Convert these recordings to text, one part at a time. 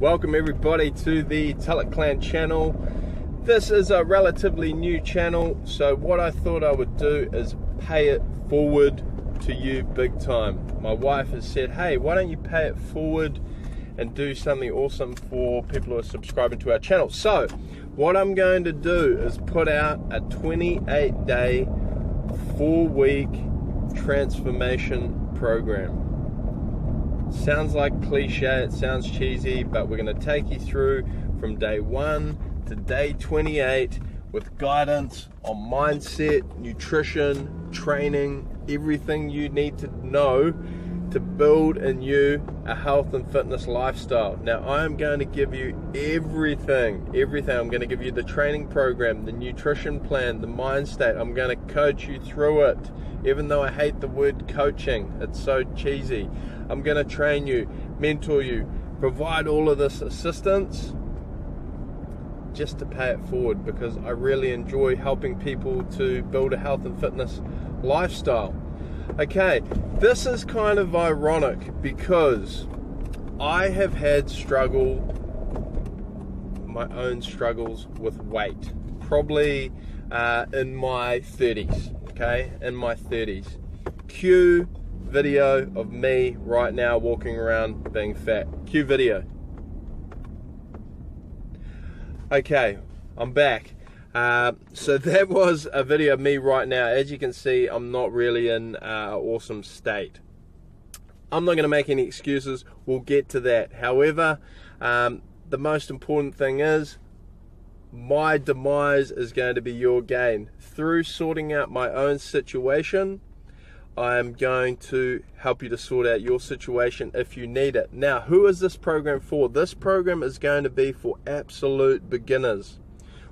Welcome everybody to the Tulloch Clan channel. This is a relatively new channel, so what I thought I would do is pay it forward to you big time. My wife has said, hey, why don't you pay it forward and do something awesome for people who are subscribing to our channel. So what I'm going to do is put out a 28-day 4-week transformation program. Sounds like cliche, it sounds cheesy, but we're going to take you through from day 1 to day 28 with guidance on mindset, nutrition, training, everything you need to know to build in you a health and fitness lifestyle. Now I am going to give you everything. I'm going to give you the training program, the nutrition plan, the mind state. I'm going to coach you through it, even though I hate the word coaching, it's so cheesy. I'm going to train you, mentor you, provide all of this assistance just to pay it forward, because I really enjoy helping people to build a health and fitness lifestyle. Okay, this is kind of ironic because I have had my own struggles with weight, probably in my 30s, okay, in my 30s. Cue video of me right now walking around being fat. Cue video. Okay, I'm back. So that was a video of me right now. As you can see, I'm not really in an awesome state. I'm not going to make any excuses. We'll get to that. However, the most important thing is my demise is going to be your gain. Through sorting out my own situation, I am going to help you to sort out your situation if you need it. Now, who is this program for? This program is going to be for absolute beginners.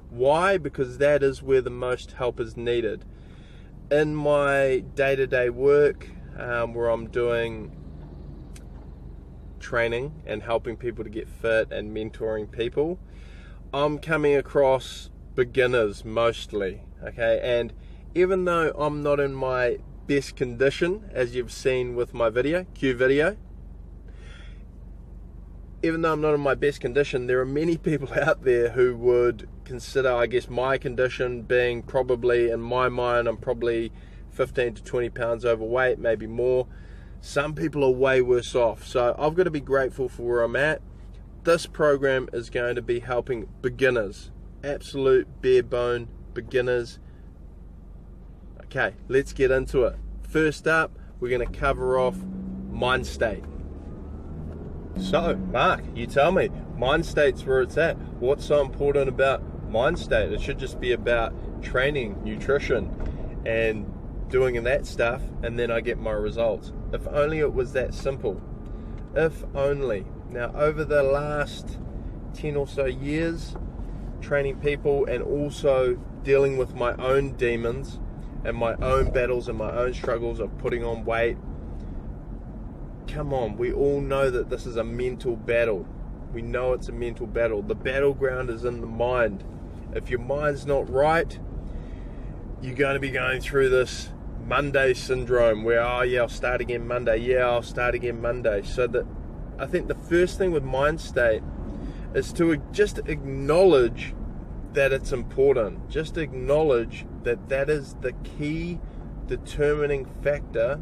Why? Because that is where the most help is needed. In my day-to-day work, where I'm doing training and helping people to get fit and mentoring people, I'm coming across beginners mostly, okay? And even though I'm not in my best condition, as you've seen with my video, cue video, even though I'm not in my best condition, there are many people out there who would consider, I guess, my condition being probably, in my mind, I'm probably 15 to 20 pounds overweight, maybe more. Some people are way worse off. So I've got to be grateful for where I'm at. This program is going to be helping beginners, absolute bare bone beginners. Okay, let's get into it. First up, we're going to cover off mind state. So, Mark, you tell me, mind state's where it's at. What's so important about mind state? It should just be about training, nutrition, and doing that stuff, and then I get my results. If only it was that simple. If only. Now, over the last 10 or so years, training people and also dealing with my own demons and my own battles and my own struggles of putting on weight. Come on, we all know that this is a mental battle. We know it's a mental battle. The battleground is in the mind. If your mind's not right, you're going to be going through this Monday syndrome where, oh yeah, I'll start again Monday. Yeah, I'll start again Monday. So that I think the first thing with mind state is to just acknowledge that it's important. Just acknowledge that that is the key determining factor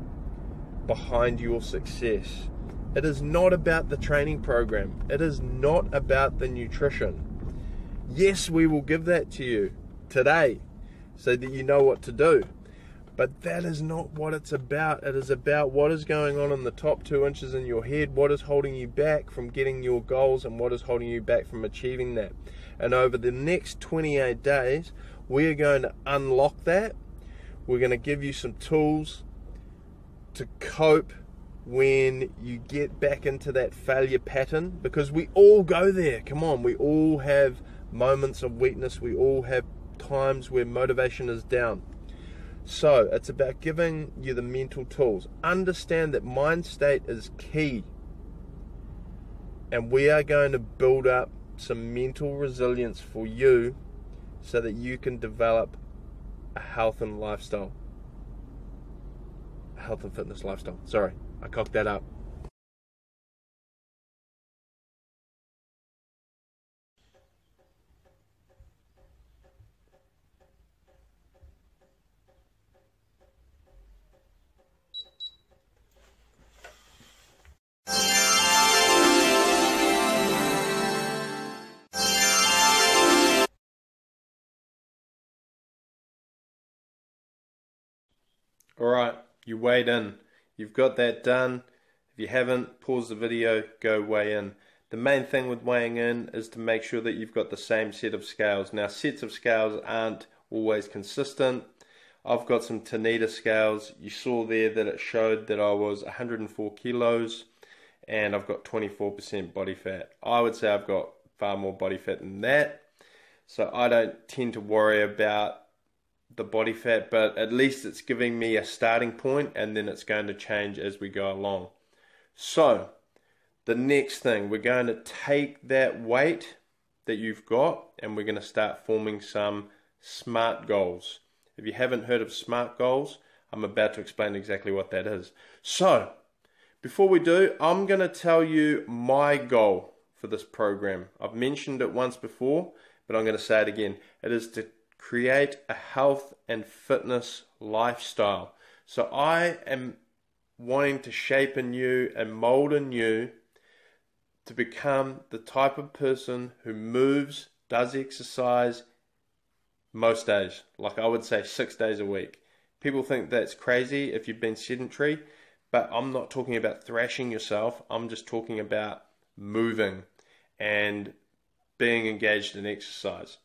behind your success. It is not about the training program. It is not about the nutrition. Yes, we will give that to you today so that you know what to do. But that is not what it's about. It is about what is going on in the top 2 inches in your head, what is holding you back from getting your goals, and what is holding you back from achieving that. And over the next 28 days, we are going to unlock that. We're going to give you some tools to cope when you get back into that failure pattern, because we all go there. Come on, we all have moments of weakness. We all have times where motivation is down. So it's about giving you the mental tools. Understand that mind state is key, and we are going to build up some mental resilience for you so that you can develop a health and fitness lifestyle. Sorry, I cocked that up. Alright, you weighed in. You've got that done. If you haven't, pause the video, go weigh in. The main thing with weighing in is to make sure that you've got the same set of scales. Now, sets of scales aren't always consistent. I've got some Tanita scales. You saw there that it showed that I was 104 kilos and I've got 24% body fat. I would say I've got far more body fat than that. So I don't tend to worry about the body fat, but at least it's giving me a starting point and then it's going to change as we go along. So the next thing, we're going to take that weight that you've got and we're going to start forming some SMART goals. If you haven't heard of SMART goals, I'm about to explain exactly what that is. So before we do, I'm going to tell you my goal for this program. I've mentioned it once before, but I'm going to say it again. It is to create a health and fitness lifestyle. So I am wanting to shape in you and mold in you to become the type of person who moves, does exercise most days. Like I would say 6 days a week. People think that's crazy if you've been sedentary, but I'm not talking about thrashing yourself. I'm just talking about moving and being engaged in exercise.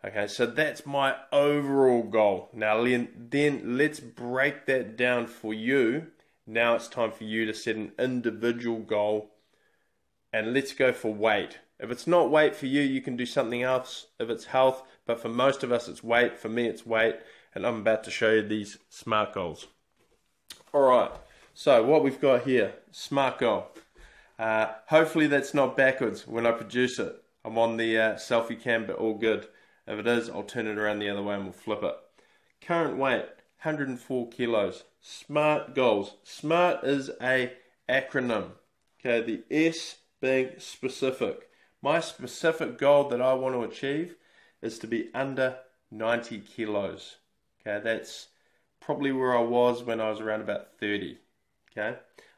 Okay, so that's my overall goal. Now then let's break that down for you. Now it's time for you to set an individual goal and let's go for weight. If it's not weight for you, you can do something else. If it's health, but for most of us it's weight. For me it's weight, and I'm about to show you these SMART goals. Alright, so what we've got here, SMART goal. Hopefully that's not backwards when I produce it. I'm on the selfie cam, but all good. If it is, I'll turn it around the other way and we'll flip it. Current weight, 104 kilos. SMART goals. SMART is a acronym. Okay, the S being specific. My specific goal that I want to achieve is to be under 90 kilos. Okay, that's probably where I was when I was around about 30. Okay,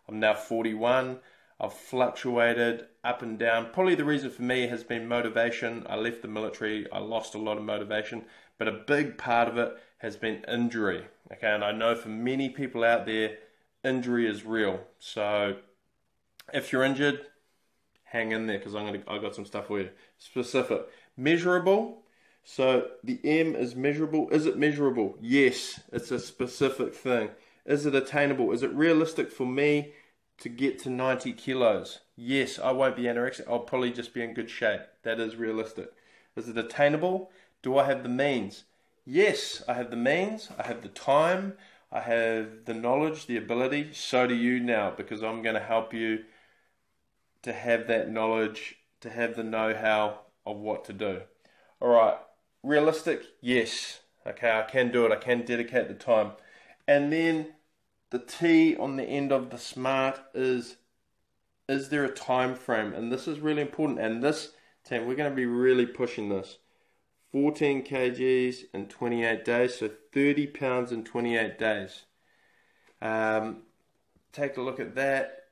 I'm now 41. I've fluctuated up and down. Probably the reason for me has been motivation. I left the military. I lost a lot of motivation. But a big part of it has been injury. Okay, and I know for many people out there, injury is real. So if you're injured, hang in there because I've got some stuff for you. Specific. Measurable. So the M is measurable. Is it measurable? Yes, it's a specific thing. Is it attainable? Is it realistic for me to get to 90 kilos? Yes, I won't be anorexic. I'll probably just be in good shape. That is realistic. Is it attainable? Do I have the means? Yes, I have the means. I have the time. I have the knowledge, the ability. So do you now, because I'm going to help you to have that knowledge, to have the know-how of what to do. All right, realistic? Yes. Okay, I can do it. I can dedicate the time. And then the T on the end of the SMART is there a time frame? And this is really important. And this team, we're going to be really pushing this. 14 kgs in 28 days, so 30 pounds in 28 days. Take a look at that.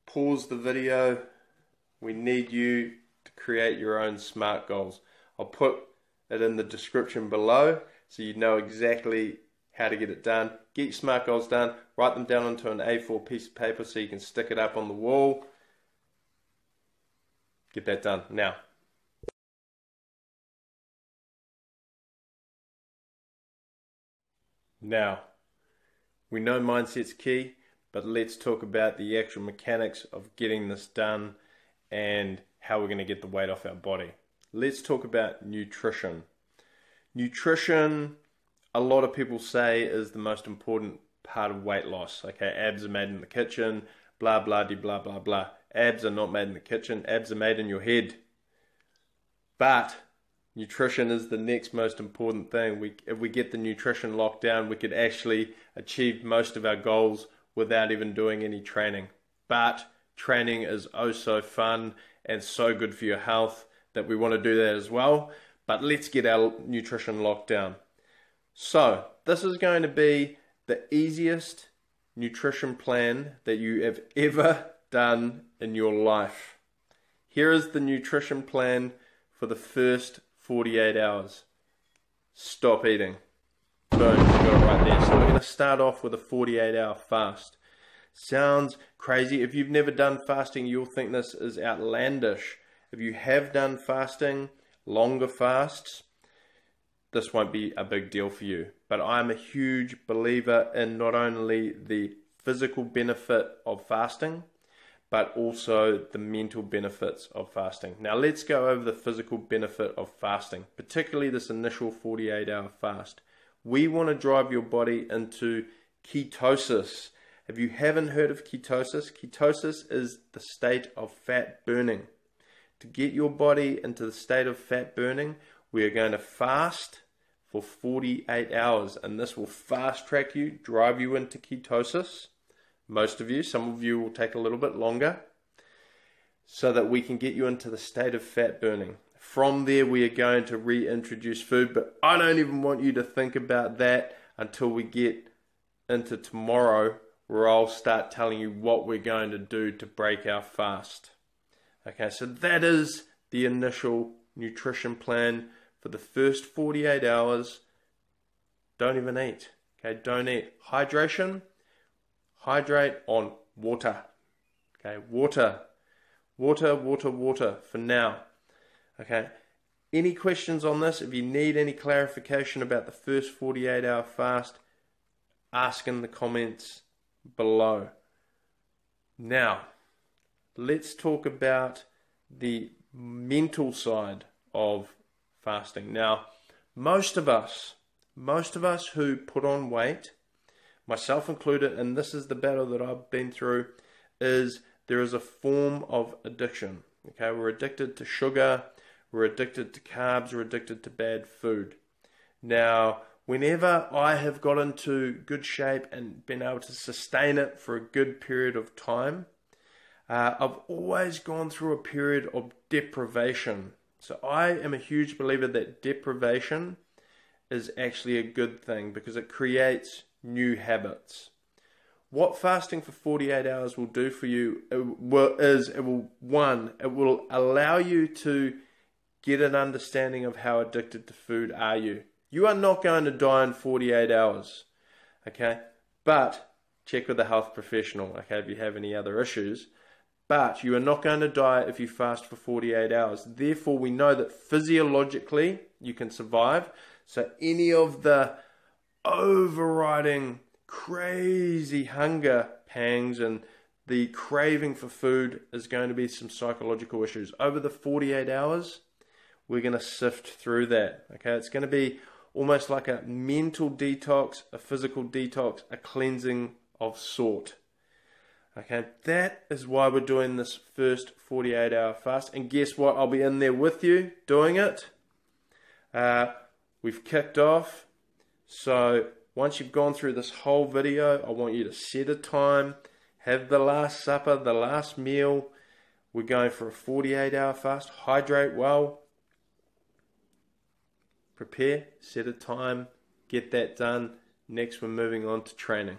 Pause the video. We need you to create your own SMART goals. I'll put it in the description below so you know exactly how to get it done. Get your SMART goals done. Write them down onto an A4 piece of paper so you can stick it up on the wall. Get that done now. Now, we know mindset's key, but let's talk about the actual mechanics of getting this done and how we're going to get the weight off our body. Let's talk about nutrition. Nutrition, a lot of people say, is the most important part of weight loss. Okay, abs are made in the kitchen, blah, blah, de, blah, blah, blah. Abs are not made in the kitchen. Abs are made in your head. But nutrition is the next most important thing. If we get the nutrition locked down, we could actually achieve most of our goals without even doing any training. But training is oh so fun and so good for your health that we want to do that as well. But let's get our nutrition locked down. So this is going to be the easiest nutrition plan that you have ever done in your life. Here is the nutrition plan for the first 48 hours. Stop eating. boom, you got it right there. So we're going to start off with a 48-hour fast. Sounds crazy. If you've never done fasting, you'll think this is outlandish. If you have done fasting, longer fasts, this won't be a big deal for you. But I'm a huge believer in not only the physical benefit of fasting, but also the mental benefits of fasting. Now let's go over the physical benefit of fasting, particularly this initial 48-hour fast. We want to drive your body into ketosis. If you haven't heard of ketosis, ketosis is the state of fat burning. To get your body into the state of fat burning, we are going to fast for 48 hours, and this will fast track you, drive you into ketosis. Most of you, some of you will take a little bit longer, so that we can get you into the state of fat burning. From there, we are going to reintroduce food, but I don't even want you to think about that until we get into tomorrow, where I'll start telling you what we're going to do to break our fast. Okay, so that is the initial nutrition plan for the first 48 hours. Don't even eat. Okay, don't eat. Hydration. Hydrate on water. Okay, water for now. Okay, any questions on this? If you need any clarification about the first 48-hour fast, ask in the comments below. Now, let's talk about the mental side of fasting. Now, most of us who put on weight, myself included, and this is the battle that I've been through, is there is a form of addiction. Okay, we're addicted to sugar, we're addicted to carbs, we're addicted to bad food. Now, whenever I have got into good shape and been able to sustain it for a good period of time, I've always gone through a period of deprivation. So I am a huge believer that deprivation is actually a good thing because it creates new habits. What fasting for 48 hours will do for you it will allow you to get an understanding of how addicted to food are you. You are not going to die in 48 hours, okay? But check with a health professional, okay, if you have any other issues. But you are not going to die if you fast for 48 hours. Therefore, we know that physiologically you can survive. So any of the overriding crazy hunger pangs and the craving for food is going to be some psychological issues. Over the 48 hours, we're going to sift through that. Okay, it's going to be almost like a mental detox, a physical detox, a cleansing of sort. Okay, that is why we're doing this first 48-hour fast. And guess what? I'll be in there with you doing it. We've kicked off. So once you've gone through this whole video, I want you to set a time, have the last supper, the last meal. We're going for a 48-hour fast. Hydrate well. Prepare, set a time, get that done. Next, we're moving on to training.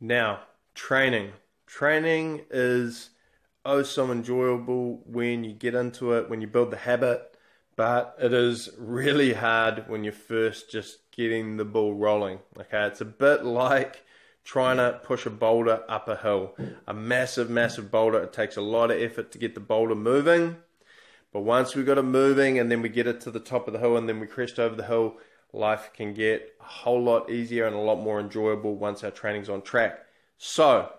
Now, training. Training is so enjoyable when you get into it, when you build the habit, but it is really hard when you're first just getting the ball rolling. Okay, it's a bit like trying to push a boulder up a hill. A massive, massive boulder. It takes a lot of effort to get the boulder moving, but once we got it moving and then we get it to the top of the hill and then we crest over the hill, life can get a whole lot easier and a lot more enjoyable once our training's on track. So,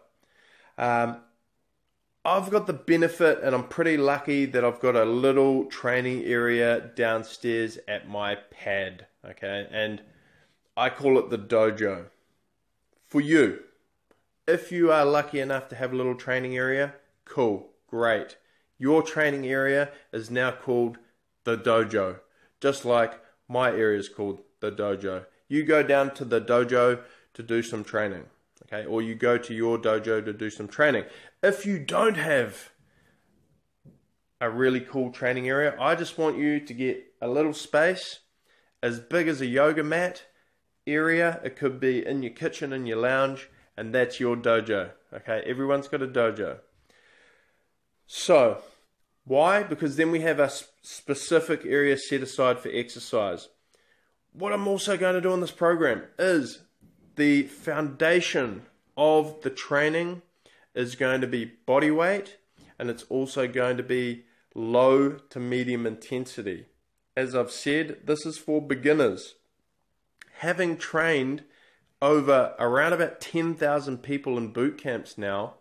I've got the benefit, and I'm pretty lucky that I've got a little training area downstairs at my pad, okay? And I call it the dojo. For you, if you are lucky enough to have a little training area, cool, great. Your training area is now called the dojo, just like my area is called the dojo. You go down to the dojo to do some training, okay? Or you go to your dojo to do some training. If you don't have a really cool training area, I just want you to get a little space as big as a yoga mat area. It could be in your kitchen, in your lounge, and that's your dojo, okay? Everyone's got a dojo. So, Why? Because then we have a specific area set aside for exercise. What I'm also going to do in this program is the foundation of the training is going to be body weight, and it's also going to be low to medium intensity. As I've said, this is for beginners. Having trained over around about 10,000 people in boot camps now,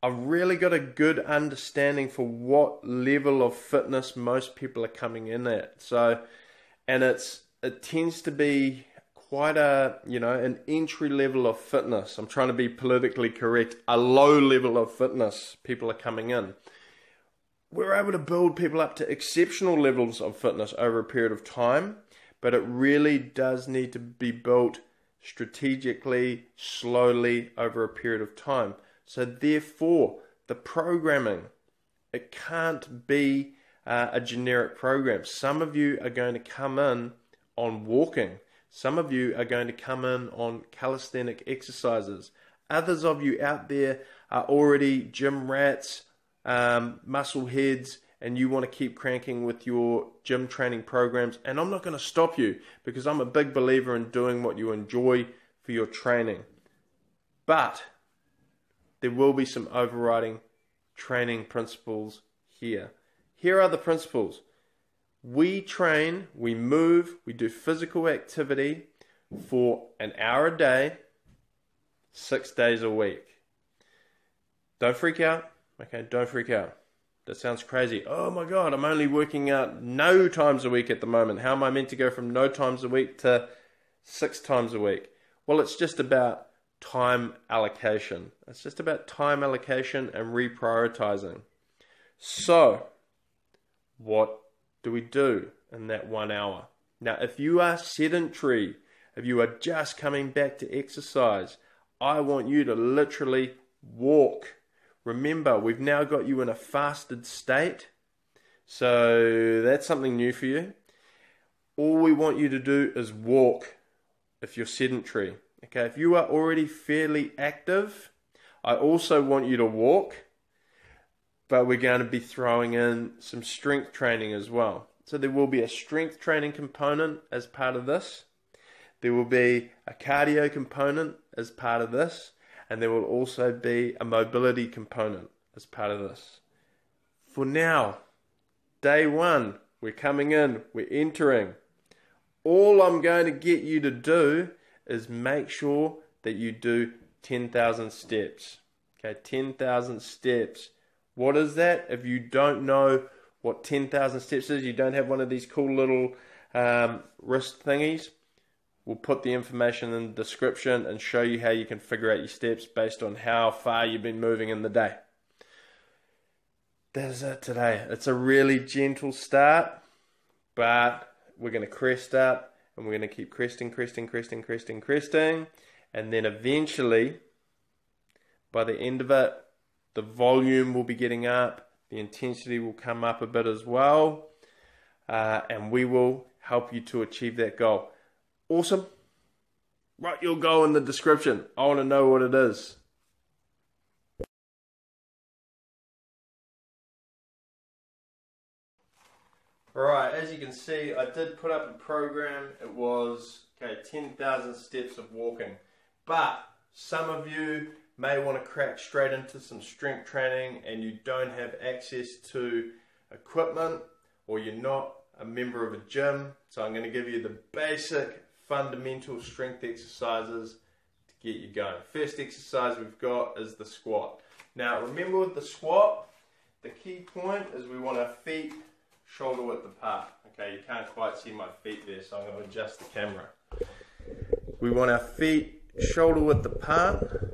I've really got a good understanding for what level of fitness most people are coming in at. So, and it tends to be quite a, an entry level of fitness. I'm trying to be politically correct. A low level of fitness people are coming in. We're able to build people up to exceptional levels of fitness over a period of time, but it really does need to be built strategically, slowly over a period of time. So therefore, the programming, it can't be a generic program. Some of you are going to come in on walking. Some of you are going to come in on calisthenic exercises. Others of you out there are already gym rats, muscle heads, and you want to keep cranking with your gym training programs. And I'm not going to stop you, because I'm a big believer in doing what you enjoy for your training. But there will be some overriding training principles here. Here are the principles. We train, we move, we do physical activity for an hour a day, 6 days a week. Don't freak out. Okay, don't freak out. That sounds crazy. Oh my God, I'm only working out no times a week at the moment. How am I meant to go from no times a week to 6 times a week? Well, it's just about time allocation. It's just about time allocation and reprioritizing. So, what do we do in that 1 hour? Now, if you are sedentary, if you are just coming back to exercise, I want you to literally walk. Remember, we've now got you in a fasted state, so that's something new for you. All we want you to do is walk if you're sedentary. Okay, if you are already fairly active, I also want you to walk, but we're going to be throwing in some strength training as well. So there will be a strength training component as part of this. There will be a cardio component as part of this. And there will also be a mobility component as part of this. For now, day 1, we're coming in, we're entering. All I'm going to get you to do is make sure that you do 10,000 steps. Okay, 10,000 steps. What is that? If you don't know what 10,000 steps is, you don't have one of these cool little wrist thingies, we'll put the information in the description and show you how you can figure out your steps based on how far you've been moving in the day. That is it today. It's a really gentle start, but we're going to crest up and we're going to keep cresting. And then eventually, by the end of it, the volume will be getting up, the intensity will come up a bit as well, and we will help you to achieve that goal. Awesome. Write your goal in the description. I want to know what it is. Alright, as you can see, I did put up a program. It was 10,000 steps of walking. But some of you may want to crack straight into some strength training and you don't have access to equipment, or you're not a member of a gym. So I'm going to give you the basic fundamental strength exercises to get you going. First exercise we've got is the squat. Now remember, with the squat, the key point is we want our feet shoulder width apart. Okay, you can't quite see my feet there, so I'm going to adjust the camera. We want our feet shoulder width apart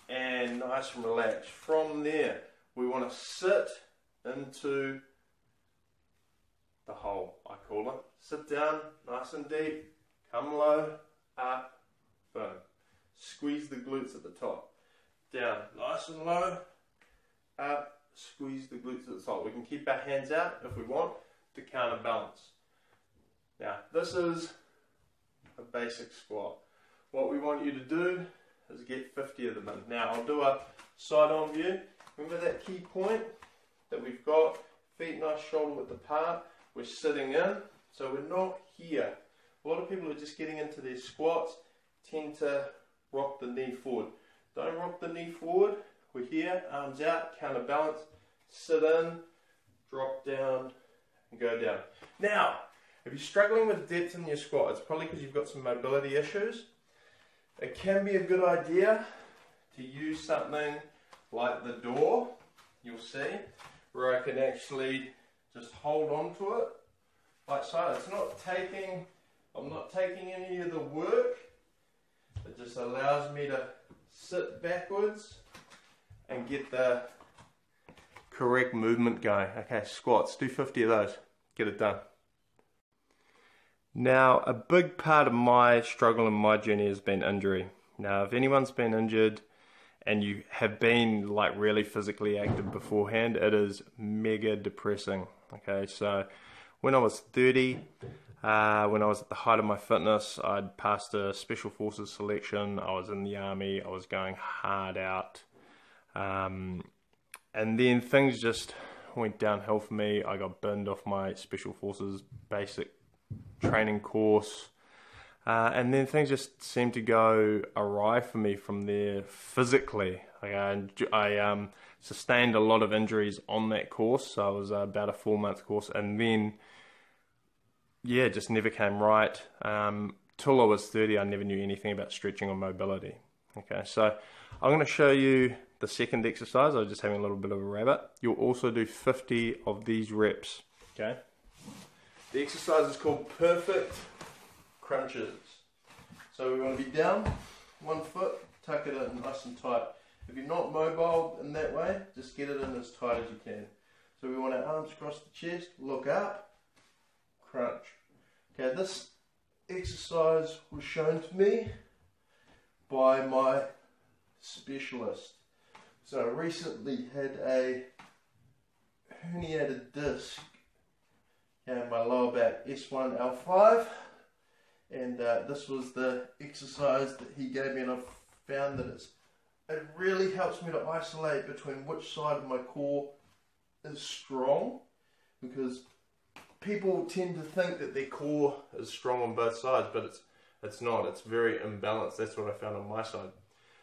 and nice and relaxed. From there, we want to sit into the hole, I call it. Sit down, nice and deep, come low, up, boom. Squeeze the glutes at the top. Down, nice and low, up, squeeze the glutes at the top. We can keep our hands out if we want to counterbalance. Now, this is a basic squat. What we want you to do is get 50 of them in. Now I'll do a side on view. Remember that key point that we've got, feet nice shoulder width apart, we're sitting in, so we're not here. A lot of people are just getting into their squats, tend to rock the knee forward. Don't rock the knee forward, we're here, arms out, counterbalance, sit in, drop down, and go down. Now, if you're struggling with depth in your squat, it's probably because you've got some mobility issues. It can be a good idea to use something like the door, you'll see, where I can actually just hold on to it like so. It's not taking, I'm not taking any of the work. It just allows me to sit backwards and get the correct movement going. Okay, squats, do 50 of those, get it done. Now, a big part of my struggle and my journey has been injury. Now, if anyone's been injured and you have been like really physically active beforehand, it is mega depressing. Okay, so when I was 30, when I was at the height of my fitness, I'd passed a Special Forces selection, I was in the army, I was going hard out, and then things just went downhill for me. I got binned off my Special Forces basic training course, and then things just seemed to go awry for me from there physically. I sustained a lot of injuries on that course, so it was about a 4-month course, and then yeah, just never came right. Till I was 30, I never knew anything about stretching or mobility. Okay, so I'm going to show you the second exercise. I was just having a little bit of a rabbit. You'll also do 50 of these reps. Okay. The exercise is called perfect crunches. So we want to be down, 1 foot, tuck it in nice and tight. If you're not mobile in that way, just get it in as tight as you can. So we want our arms across the chest, look up, crunch. Okay, this exercise was shown to me by my specialist. So I recently had a herniated disc in my lower back, S1, L5, and this was the exercise that he gave me, and I've found that it really helps me to isolate between which side of my core is strong, because people tend to think that their core is strong on both sides, but it's not. It's very imbalanced. That's what I found on my side.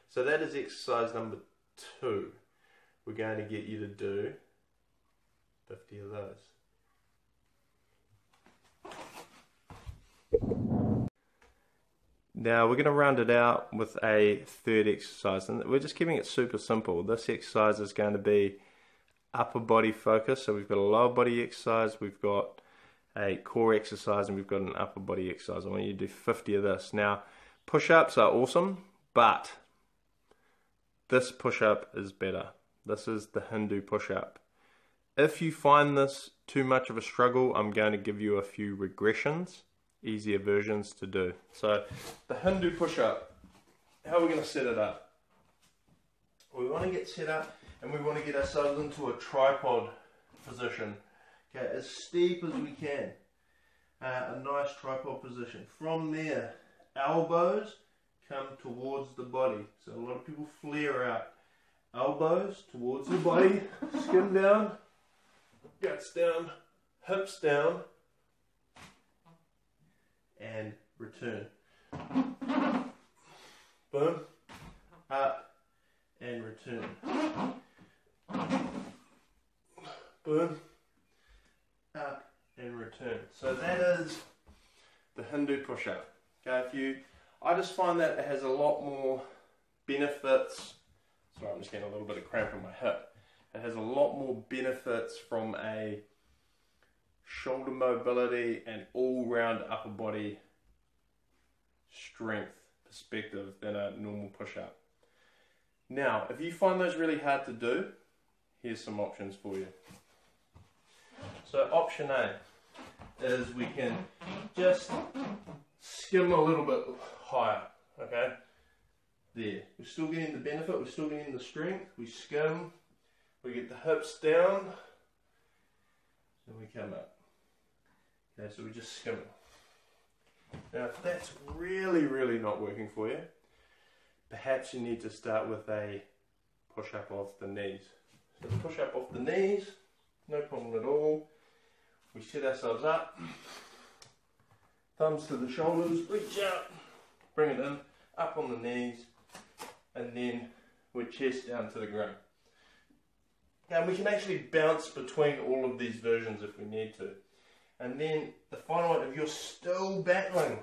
So that is exercise number 2. We're going to get you to do 50 of those. Now we're going to round it out with a third exercise, and we're just keeping it super simple. This exercise is going to be upper body focus. So we've got a lower body exercise, we've got a core exercise, and we've got an upper body exercise. I want you to do 50 of this. Now, push-ups are awesome, but this push-up is better. This is the Hindu push-up. If you find this too much of a struggle, I'm going to give you a few regressions, easier versions to do. So the Hindu push-up, how are we going to set it up? We want to get set up and we want to get ourselves into a tripod position. Okay, as steep as we can. A nice tripod position. From there, elbows come towards the body. So a lot of people flare out. Elbows towards the body, skin down, guts down, hips down, and return. Boom, up, and return. Boom, up, and return. So that is the Hindu push-up. Okay, I just find that it has a lot more benefits. Sorry, I'm just getting a little bit of cramp in my hip. It has a lot more benefits from a shoulder mobility and all-round upper body strength perspective than a normal push-up. Now, if you find those really hard to do, here's some options for you. So option A is we can just skim a little bit higher, okay? There, we're still getting the benefit, we're still getting the strength, we skim, we get the hips down, then we come up. Okay, so we just skim it. Now if that's really not working for you, perhaps you need to start with a push-up off the knees. So push-up off the knees, no problem at all. We set ourselves up, thumbs to the shoulders, reach out, bring it in, up on the knees, and then with chest down to the ground. And we can actually bounce between all of these versions if we need to. And then the final one, if you're still battling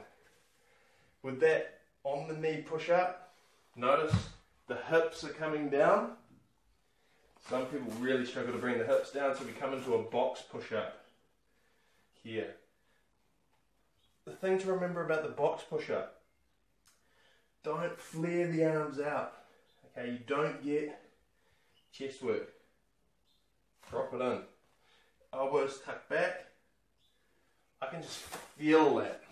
with that on the knee push-up, notice the hips are coming down. Some people really struggle to bring the hips down, so we come into a box push-up here. The thing to remember about the box push-up, don't flare the arms out. Okay, you don't get chest work. Drop it in. Elbows tucked back. I can just feel that.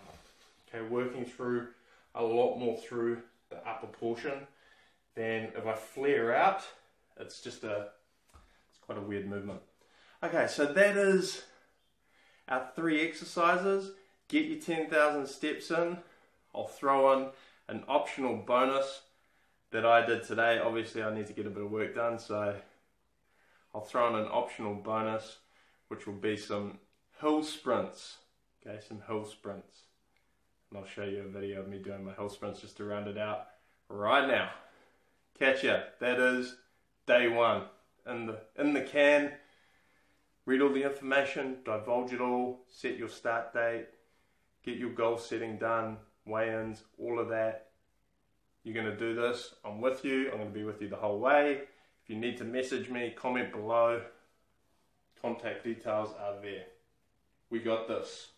Okay, working through a lot more through the upper portion than if I flare out. It's quite a weird movement. Okay, so that is our 3 exercises. Get your 10,000 steps in. I'll throw in an optional bonus that I did today. Obviously I need to get a bit of work done, so I'll throw in an optional bonus, which will be some hill sprints. Okay, some hill sprints. And I'll show you a video of me doing my hill sprints just to round it out right now. Catch ya. That is day 1 in the can. Read all the information, divulge it all, set your start date, get your goal setting done, weigh-ins, all of that. You're going to do this. I'm with you. I'm going to be with you the whole way. If you need to message me, comment below. Contact details are there. We got this.